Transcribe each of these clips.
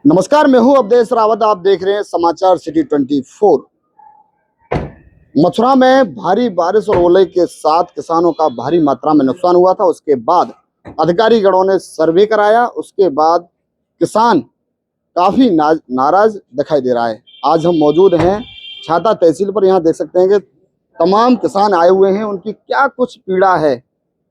नमस्कार, मैं हूं अवधेश रावत। आप देख रहे हैं समाचार सिटी 24। मथुरा में भारी बारिश और ओले के साथ किसानों का भारी मात्रा में नुकसान हुआ था। उसके बाद अधिकारीगणों ने सर्वे कराया। उसके बाद किसान काफी नाराज दिखाई दे रहा है। आज हम मौजूद हैं छाता तहसील पर। यहाँ देख सकते हैं कि तमाम किसान आए हुए हैं। उनकी क्या कुछ पीड़ा है,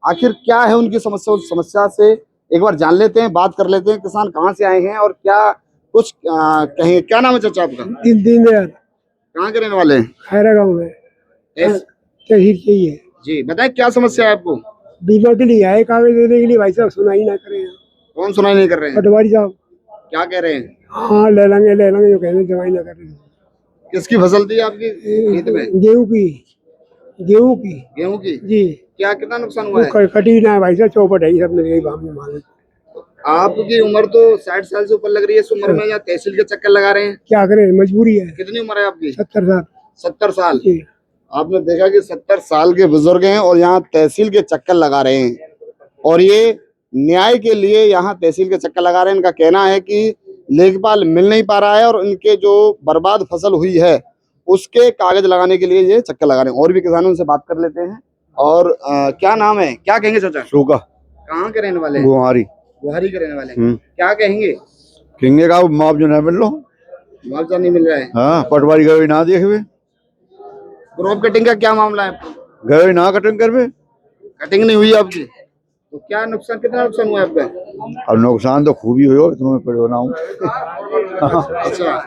आखिर क्या है उनकी समस्या, उस समस्या से एक बार जान लेते हैं, बात कर लेते हैं। किसान कहाँ से आए हैं और क्या कुछ कहेंगे। क्या नाम है चाचा आपका? दिन यार कहाँ के रहने वाले हैं? खैरा गाँव में एस- तहसील चाहिए। जी बताए, क्या समस्या है आपको? बीमा के लिए आए, कागज देने के लिए। भाई साहब सुनाई ना करें। कौन सुनाई नहीं कर रहे हैं? पटवारी साहब। क्या कह रहे हैं? हाँ, ले लेंगे जो कहने दवाई ना कर रहे हैं। किसकी फसल थी आपकी खेत में? गेहूँ की। गेहूं की। जी। क्या कितना नुकसान हुआ है? कटी ना है भाई साहब, चौपट है सब मेरे भाव में मालूम। आपकी उम्र तो 60 साल से ऊपर लग रही है। इस उम्र में या तहसील के चक्कर लगा रहे हैं? क्या करें, मजबूरी है। कितनी उम्र है आपकी? 70 साल। 70 साल। जी। आपने देखा कि 70 साल के बुजुर्ग हैं और यहाँ तहसील के चक्कर लगा रहे हैं, और ये न्याय के लिए यहाँ तहसील के चक्कर लगा रहे हैं। इनका कहना है कि लेखपाल मिल नहीं पा रहा है और इनके जो बर्बाद फसल हुई है उसके कागज लगाने के लिए ये चक्कर लगा रहे हैं। और भी किसानों से बात कर लेते हैं। और क्या नाम है, क्या कहेंगे चाचा? शोका। कहाँ के रहने वाले हैं? गुहारी। गुहारी के रहने वाले हैं। क्या कहेंगे? कहेंगे का मुआवजा नहीं मिल लो। मुआवजा नहीं मिल रहा है? हाँ, पटवारी गए ना देखे हुए। क्रॉप कटिंग का क्या मामला है? गए ना कटिंग कर में। कटिंग नहीं हुई आपकी, तो क्या नुकसान, कितना नुकसान हुआ आपका? अब नुकसान तो खूब ही हो, तुम्हें पड़ो ना हूँ। अच्छा,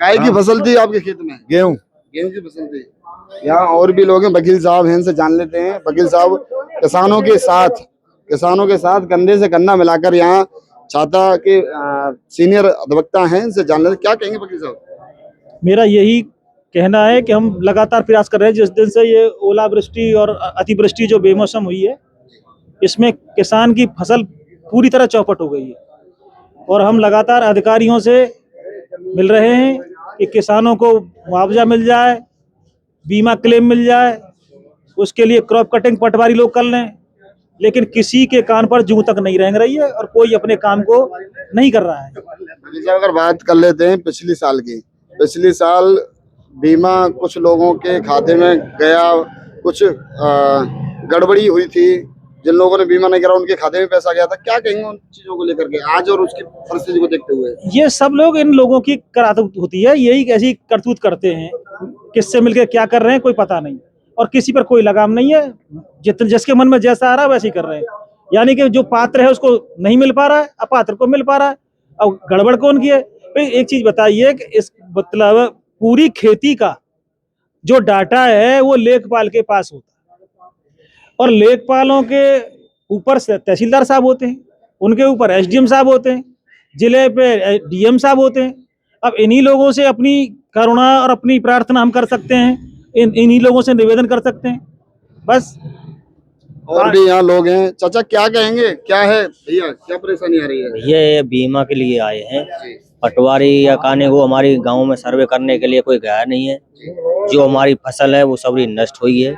काय की फसल थी आपके खेत में? गेहूँ। गेहूं की फसल थी। यहाँ और भी लोग हैं, वकील साहब हैं, इनसे जान लेते हैं। वकील साहब किसानों के साथ कंधे से कंधा मिलाकर यहाँ छाता के सीनियर अधिवक्ता हैं, इनसे जान लेते हैं। क्या कहेंगे वकील साहब? मेरा यही कहना है कि हम लगातार प्रयास कर रहे हैं। जिस दिन से ये ओलावृष्टि और अतिवृष्टि जो बेमौसम हुई है, इसमें किसान की फसल पूरी तरह चौपट हो गई है, और हम लगातार अधिकारियों से मिल रहे हैं कि किसानों को मुआवजा मिल जाए, बीमा क्लेम मिल जाए। उसके लिए क्रॉप कटिंग पटवारी लोग कर लें, लेकिन किसी के कान पर जूं तक नहीं रेंग रही है और कोई अपने काम को नहीं कर रहा है। अगर बात कर लेते हैं पिछली साल बीमा कुछ लोगों के खाते में गया, कुछ गड़बड़ी हुई थी। जिन लोगों ने बीमा नहीं करा उनके खाते में पैसा गया था। क्या कहेंगे उन चीजों को लेकर के आज और उसकी परिस्थिति को देखते हुए? ये सब लोग, इन लोगों की करातूत होती है, यही ऐसी करतूत करते हैं। किससे मिलकर क्या कर रहे हैं कोई पता नहीं, और किसी पर कोई लगाम नहीं है। जिसके मन में जैसा आ रहा है वैसे ही कर रहे हैं। यानी कि जो पात्र है उसको नहीं मिल पा रहा है, अपात्र को मिल पा रहा है। और गड़बड़ कौन की है? एक चीज बताइए कि इस मतलब पूरी खेती का जो डाटा है वो लेखपाल के पास होता है, और लेखपालों के ऊपर से तहसीलदार साहब होते हैं, उनके ऊपर एसडीएम साहब होते हैं, जिले पे डीएम साहब होते हैं। अब इन्हीं लोगों से अपनी करुणा और अपनी प्रार्थना हम कर सकते हैं, इन्हीं लोगों से निवेदन कर सकते हैं बस। और भी यहाँ लोग हैं। चाचा क्या कहेंगे, क्या है भैया, क्या परेशानी आ रही है? भैया ये बीमा के लिए आए हैं। पटवारी या काने को हमारी गांव में सर्वे करने के लिए कोई गया नहीं है। जो हमारी फसल है वो सभी नष्ट हुई है।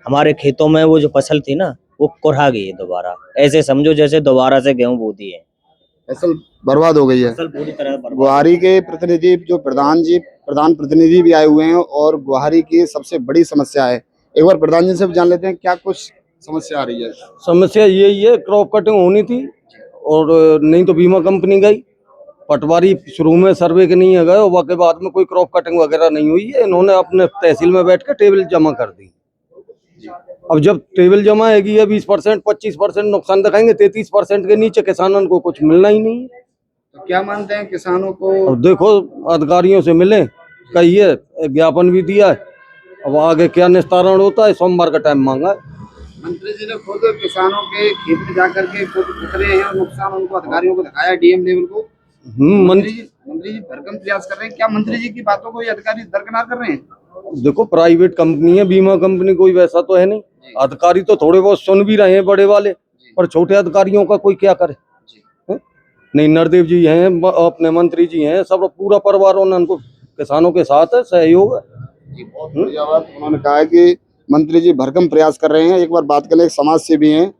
हमारे खेतों में वो जो फसल थी ना, वो कुरहा गई है दोबारा। ऐसे समझो जैसे दोबारा से गेहूं बो दिए। फसल बर्बाद हो गई है। फसल पूरी तरह बर्बाद। गुहारी के प्रतिनिधि, जो प्रधान प्रतिनिधि भी आए हुए हैं, और गुहारी की सबसे बड़ी समस्या है। एक बार प्रधान जी से भी जान लेते हैं क्या कुछ समस्या आ रही है। समस्या यही है, क्रॉप कटिंग होनी थी और नहीं तो बीमा कंपनी गई। पटवारी शुरू में सर्वे के नहीं गए, उसके बाद में कोई क्रॉप कटिंग वगैरह नहीं हुई है। इन्होंने अपने तहसील में बैठ कर टेबल जमा कर दी। अब जब टेबल जमा हैगी है 20%, 25% नुकसान दिखाएंगे, 33% के नीचे किसानों को कुछ मिलना ही नहीं है। तो क्या मानते हैं किसानों को? अब देखो, अधिकारियों से मिले, कहिए, ज्ञापन भी दिया है। अब आगे क्या निस्तारण होता है, सोमवार का टाइम मांगा है। मंत्री जी ने खुद किसानों के खेत में जाकर के खुद उतरे हैं और नुकसान उनको अधिकारियों को दिखाया, डीएम लेवल को। मंत्री जी भरकम प्रयास कर रहे हैं। क्या मंत्री जी की बातों को ये अधिकारी दरकिनार कर रहे हैं? देखो, प्राइवेट कंपनी है, बीमा कंपनी कोई वैसा तो है नहीं। अधिकारी तो थोड़े बहुत सुन भी रहे हैं बड़े वाले, पर छोटे अधिकारियों का कोई क्या करे। नहीं, नरदेव जी हैं, अपने मंत्री जी हैं, सब पूरा परिवार उनको किसानों के साथ है, सहयोग है। बहुत बढ़िया बात उन्होंने कहा है कि मंत्री जी भरकम प्रयास कर रहे हैं। एक बार बात कर ले, समाज सेवी हैं,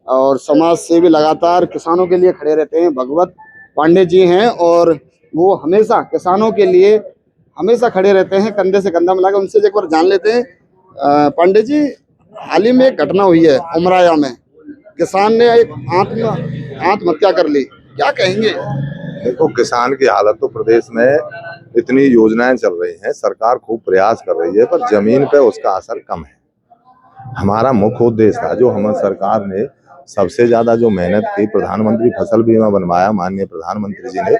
और समाज सेवी लगातार किसानों के लिए खड़े रहते हैं। भगवत पांडे जी हैं और वो हमेशा किसानों के लिए हमेशा खड़े रहते हैं, कंधे से कंधा मिलाकर। उनसे एक बार जान लेते हैं। पांडे जी, हाल ही में एक घटना हुई है उमराया में, किसान ने एक आत्महत्या कर ली, क्या कहेंगे? देखो, किसान की हालत तो प्रदेश में इतनी योजनाएं चल रही हैं, सरकार खूब प्रयास कर रही है, पर जमीन पे उसका असर कम है। हमारा मुख्य उद्देश्य था, जो हमारी सरकार ने सबसे ज्यादा जो मेहनत की, प्रधानमंत्री फसल बीमा बनवाया, माननीय प्रधानमंत्री जी ने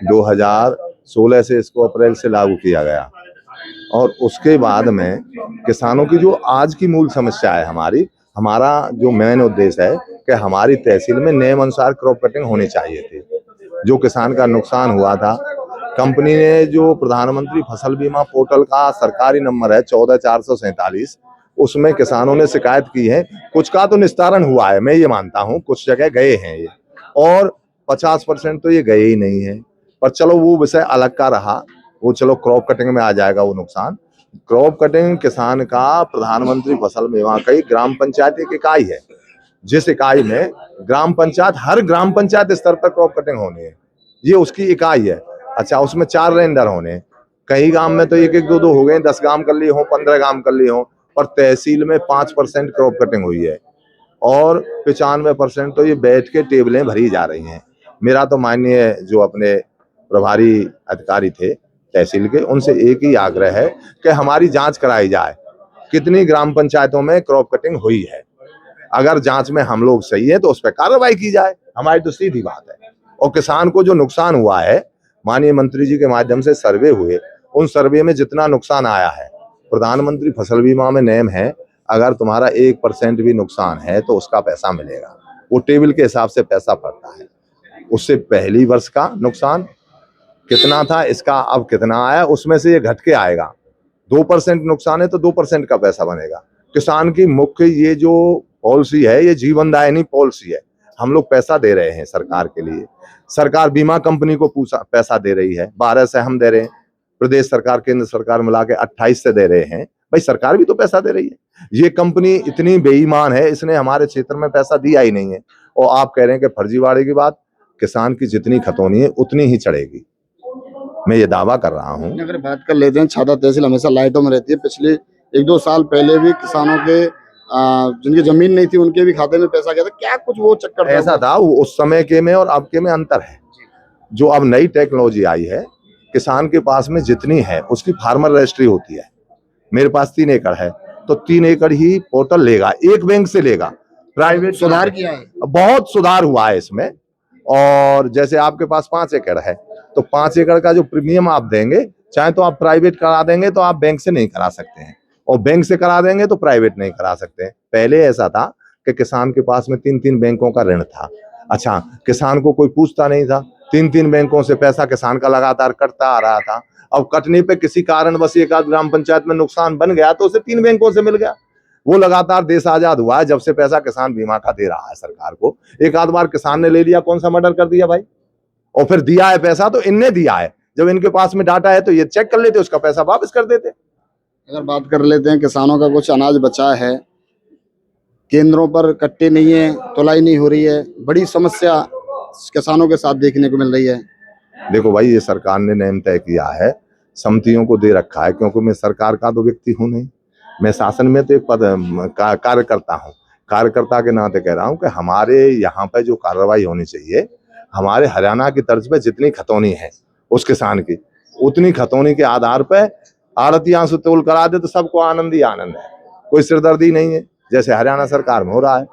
2016 से इसको अप्रैल से लागू किया गया। और उसके बाद में किसानों की जो आज की मूल समस्या है, हमारा जो मेन उद्देश्य है कि हमारी तहसील में नियम अनुसार क्रॉप कटिंग होनी चाहिए थी। जो किसान का नुकसान हुआ था, कंपनी ने जो प्रधानमंत्री फसल बीमा पोर्टल का सरकारी नंबर है 14447, उसमें किसानों ने शिकायत की है। कुछ का तो निस्तारण हुआ है, मैं ये मानता हूँ, कुछ जगह गए हैं ये, और 50% तो ये गए ही नहीं है। पर चलो वो विषय अलग का रहा, वो चलो क्रॉप कटिंग में आ जाएगा वो नुकसान। क्रॉप कटिंग किसान का प्रधानमंत्री फसल बीमा का ही ग्राम पंचायत एक इकाई है, जिस इकाई में ग्राम पंचायत, हर ग्राम पंचायत स्तर पर क्रॉप कटिंग होनी है, ये उसकी इकाई है। अच्छा, उसमें 4 रेंडर होने, कई गांव में तो 1-1, 2-2 हो गए, 10 गांव कर लिए हो, 15 गांव कर लिए हो, पर तहसील में 5% क्रॉप कटिंग हुई है और 95% तो ये बैठ के टेबलें भरी जा रही हैं। मेरा तो माननीय जो अपने प्रभारी अधिकारी थे तहसील के, उनसे एक ही आग्रह है कि हमारी जांच कराई जाए, कितनी ग्राम पंचायतों में क्रॉप कटिंग हुई है। अगर जांच में हम लोग सही है तो उस पर कार्रवाई की जाए, हमारी तो सीधी बात है। और किसान को जो नुकसान हुआ है, माननीय मंत्री जी के माध्यम से सर्वे हुए, उन सर्वे में जितना नुकसान आया है, प्रधानमंत्री फसल बीमा में नियम है, अगर तुम्हारा 1% भी नुकसान है तो उसका पैसा मिलेगा। वो टेबल के हिसाब से पैसा पड़ता है। उससे पहली वर्ष का नुकसान कितना था, इसका अब कितना आया, उसमें से ये घट के आएगा। 2% नुकसान है तो 2% का पैसा बनेगा। किसान की मुख्य ये जो पॉलिसी है, ये जीवन दायिनी पॉलिसी है। हम लोग पैसा दे रहे हैं सरकार के लिए, सरकार बीमा कंपनी को पैसा दे रही है, 12 से हम दे रहे हैं, प्रदेश सरकार केंद्र सरकार मिला के 28 से दे रहे हैं। भाई, सरकार भी तो पैसा दे रही है। ये कंपनी इतनी बेईमान है, इसने हमारे क्षेत्र में पैसा दिया ही नहीं है। और आप कह रहे हैं कि फर्जीवाड़े की बात, किसान की जितनी खतौनी है उतनी ही चढ़ेगी, मैं ये दावा कर रहा हूँ। अगर बात कर लेते हैं, छाता तहसील हमेशा लाइटों में रहती है। पिछले 1-2 साल पहले भी किसानों के जिनकी जमीन नहीं थी, उनके भी खाते में पैसा गया था, क्या कुछ वो चक्कर था? ऐसा था, उस समय के में और अब के में अंतर है। जो अब नई टेक्नोलॉजी आई है, किसान के पास में जितनी है उसकी फार्मर रजिस्ट्री होती है। मेरे पास 3 एकड़ है तो 3 एकड़ ही पोर्टल लेगा, एक बैंक से लेगा। प्राइवेट सुधार किया है, बहुत सुधार हुआ है इसमें। और जैसे आपके पास 5 एकड़ है तो 5 एकड़ का जो प्रीमियम आप देंगे, चाहे तो आप प्राइवेट करा देंगे तो आप बैंक से नहीं करा सकते हैं, और बैंक से करा देंगे तो प्राइवेट नहीं करा सकते हैं। पहले ऐसा था कि किसान के पास में 3-3 बैंकों का ऋण था। अच्छा, किसान को कोई पूछता नहीं था, 3-3 बैंकों से पैसा किसान का लगातार कटता आ रहा था। अब कटने पे किसी कारण बस एक आध ग्राम पंचायत में नुकसान बन गया तो उसे 3 बैंकों से मिल गया। वो लगातार देश आजाद हुआ है जब से पैसा किसान बीमा का दे रहा है सरकार को। एक आध बार किसान ने ले लिया, कौन सा मर्डर कर दिया भाई, और फिर दिया है पैसा तो इनने दिया है। जब इनके पास में डाटा है तो ये चेक कर लेते, उसका पैसा वापस कर देते। अगर बात कर लेते हैं, किसानों का कुछ अनाज बचा है, केंद्रों पर कट्टे नहीं है, तुलाई नहीं हो रही है, बड़ी समस्या किसानों के साथ देखने को मिल रही है। देखो भाई, ये सरकार ने नियम तय किया है, समितियों को दे रखा है, क्योंकि मैं सरकार का तो व्यक्ति हूँ नहीं, मैं शासन में तो एक कार्यकर्ता हूँ। कार्यकर्ता के नाते कह रहा हूँ कि हमारे यहाँ पे जो कार्रवाई होनी चाहिए, हमारे हरियाणा की तर्ज पे जितनी खतौनी है उस किसान की, उतनी खतौनी के आधार पे आड़तियां से तोल करा दे तो सबको आनंद ही आनंद है, कोई सिरदर्दी नहीं है। जैसे हरियाणा सरकार में हो रहा है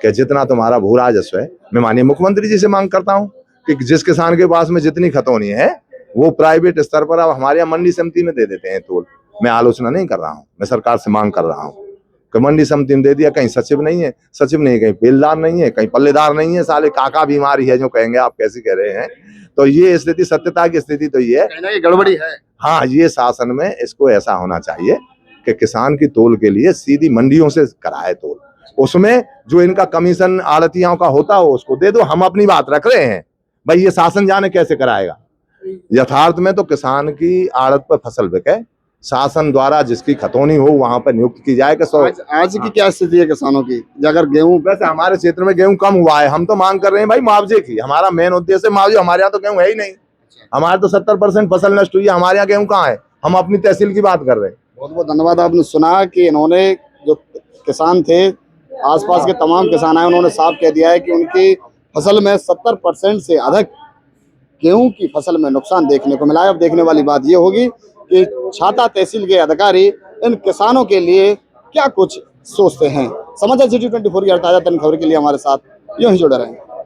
कि जितना तुम्हारा भू राजस्व है, मैं माननीय मुख्यमंत्री जी से मांग करता हूँ कि जिस किसान के पास में जितनी खतौनी है वो प्राइवेट स्तर पर अब हमारे यहाँ मंडी समिति में दे देते हैं तोल। मैं आलोचना नहीं कर रहा हूँ, मैं सरकार से मांग कर रहा हूँ कि मंडी समिति में दे दिया। कहीं सचिव नहीं है, कहीं बेलदार नहीं है, कहीं पल्लेदार नहीं है, साले काका बीमारी है जो कहेंगे आप, कैसी कह रहे हैं। तो ये स्थिति, सत्यता की स्थिति तो ये है, गड़बड़ी है। हाँ, ये शासन में इसको ऐसा होना चाहिए कि किसान की तोल के लिए सीधी मंडियों से कराए तोल, उसमें जो इनका कमीशन आड़तियों का होता हो उसको दे दो। हम अपनी बात रख रहे हैं भाई, ये शासन जाने कैसे कराएगा। यथार्थ में तो किसान की आड़त पर फसल बिके, शासन द्वारा जिसकी खतौनी हो वहां पर नियुक्त की जाए कि आज की क्या स्थिति है किसानों की? अगर गेहूं वैसे हमारे क्षेत्र में गेहूं कम हुआ है, हम तो मांग कर रहे हैं भाई मुआवजे की। हमारा मेन उद्देश्य है मुआवजे। हमारे यहाँ तो गेहूं है ही नहीं, हमारे तो 70% फसल नष्ट हुई है। हमारे यहाँ गेहूं कहाँ है? हम अपनी तहसील की बात कर रहे हैं। बहुत बहुत धन्यवाद। आपने सुना कि इन्होंने जो किसान थे, आसपास के तमाम किसान आए, उन्होंने साफ कह दिया है कि उनकी फसल में 70% से अधिक गेहूं की फसल में नुकसान देखने को मिला है। अब देखने वाली बात ये होगी कि छाता तहसील के अधिकारी इन किसानों के लिए क्या कुछ सोचते हैं। समाचार सिटी 24 की हर ताजा तरीन खबर के लिए हमारे साथ यूं ही जुड़े रहें।